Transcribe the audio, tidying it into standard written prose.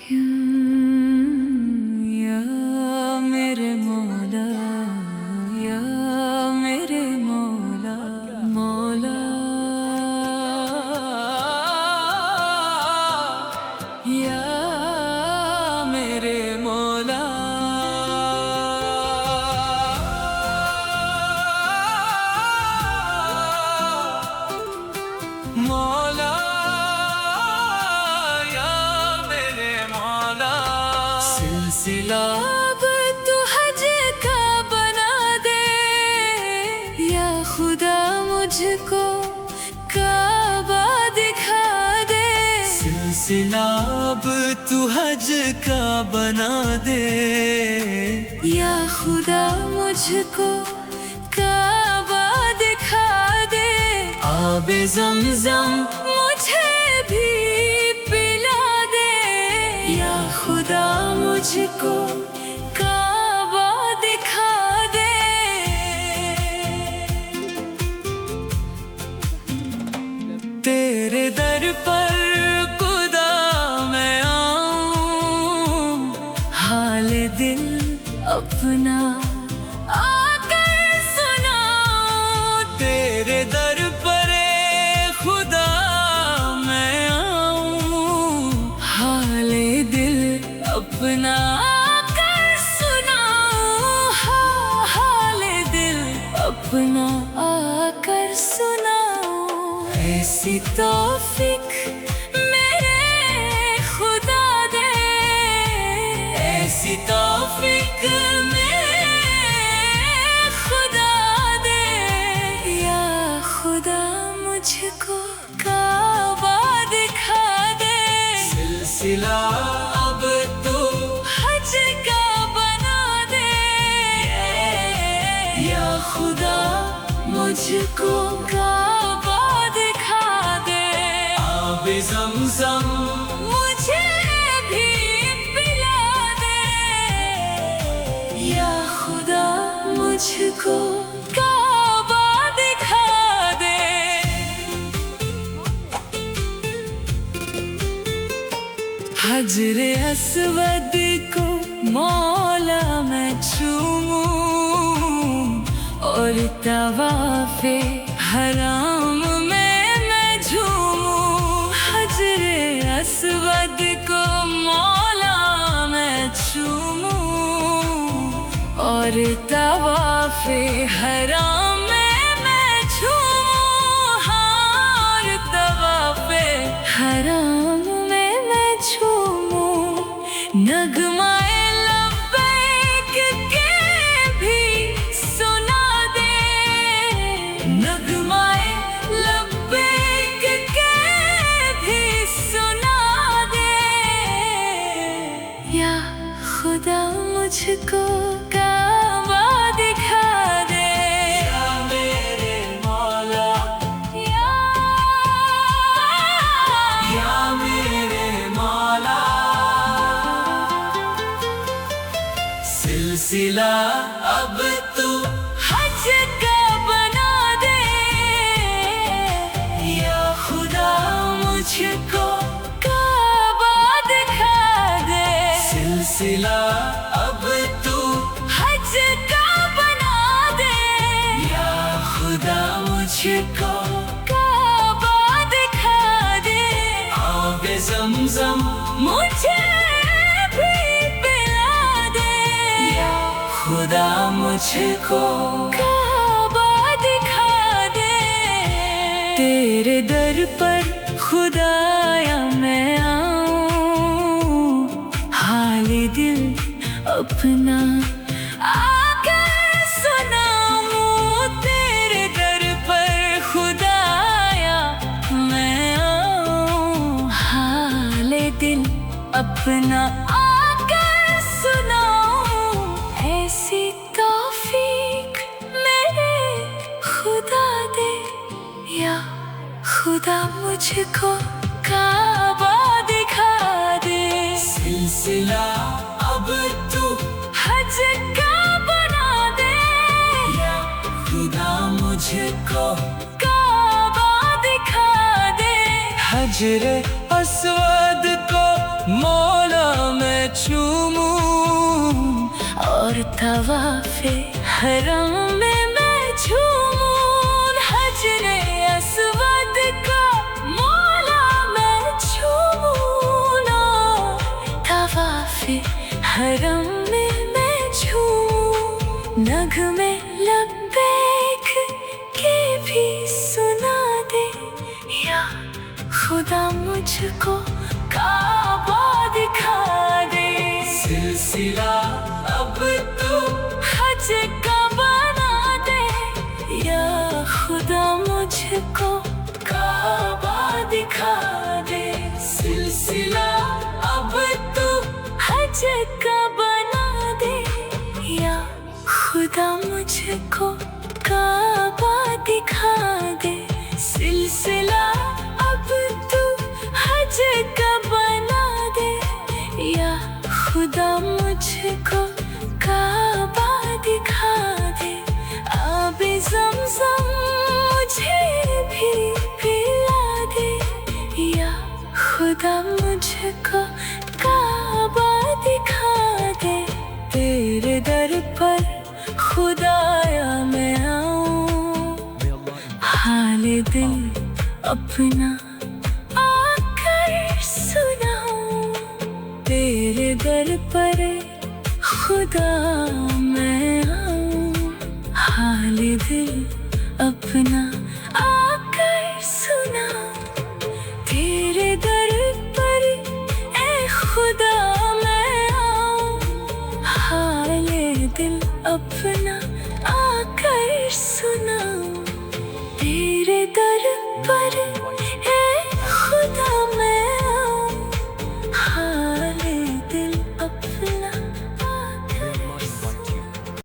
या मेरे मौला, या मेरे मौला, मौला, या मेरे मौला, मौला, या मेरे मौला। सिलसिला अब तू हज का बना दे, या खुदा मुझको काबा दिखा दे। सिलसिला अब तू हज का बना दे, या खुदा मुझको काबा दिखा दे। आबे ज़मज़म मुझे भी पिला दे, या खुदा मुझको काबा दिखा दे। तेरे दर पर खुदा मैं आऊं, हाल दिल अपना आकर सुनाऊं। तेरे दर पर खुदा मैं आऊं, हाल दिल अपना आकर सुनाऊं। हाल दिल अपना आकर सुनाऊं। ऐसी तौफीक मेरे खुदा दे, ऐसी तौफीक मेरे खुदा दे। या खुदा मुझको काबा दिखा दे। सिलसिला अब तू हज का बना दे, या खुदा मुझको काबा दिखा दे। आबे ज़मज़म मुझे भी पिला दे, या खुदा मुझको काबा दिखा दे। हजरे अस्वद को मौला मैं चूमूं, और तवाफ़े हराम में मैं झूमूं। हजरे अस्वद को मौला मैं चूमूं, और तवाफ़े हराम में मैं झूमूं। हाँ, और तवाफ़े हराम में मैं झूमूं। नगमाए लब्बैक के भी सुना दे, नगमाए लब्बैक के भी सुना दे। या खुदा मुझको काबा दिखा दे, या मेरे मौला, या मेरे मौला। सिलसिला अब तू हज का बना दे, या खुदा मुझको काबा दिखा दे। सिलसिला अब तू हज का बना दे, या खुदा मुझको काबा दिखा दे। आबे ज़मज़म मुझे भी पिला दे, या खुदा मुझको काबा दिखा दे। तेरे दर पर खुदाया मैं आऊं, हाल दिल अपना आकर सुनाऊं। तेरे दर पर खुदाया मैं आऊं, हाल दिल अपना आकर सुनाऊं। ऐसी तौफीक मेरे खुदा दे, या खुदा मुझको काबा दिखा दे। सिलसिला अब तू हज का बना दे, या खुदा मुझको काबा दिखा दे। हजरे अस्वद को मौला तवाफ़े हरम में मैं झूमूं, हजरे अस्वद का मौला मैं झूमूं ना। तवाफ़े हरम में मैं झूमूं, नग़मे लब्बैक के भी सुना दे या खुदा मुझको काबा दिखा दे। सिलसिला अब तू हज का बना दे या खुदा मुझको काबा दिखा दे। सिलसिला अब तू हज का बना दे या खुदा मुझको काबा दिखा दे। सिलसिला अब तू हज का बना दे या खुदा मुझको काबा दिखा दे। आबे ज़मज़म मुझे भी पिला दे या खुदा मुझको काबा दिखा दे। तेरे दर पर खुदाया मैं आऊं, हाले दिल अपना आकर सुनाऊं। तेरे दर पर खुदा मैं आऊं, हाले दिल अपना आकर सुनाऊं। तेरे दर पर ए खुदा मैं आऊं, हाले दिल अपना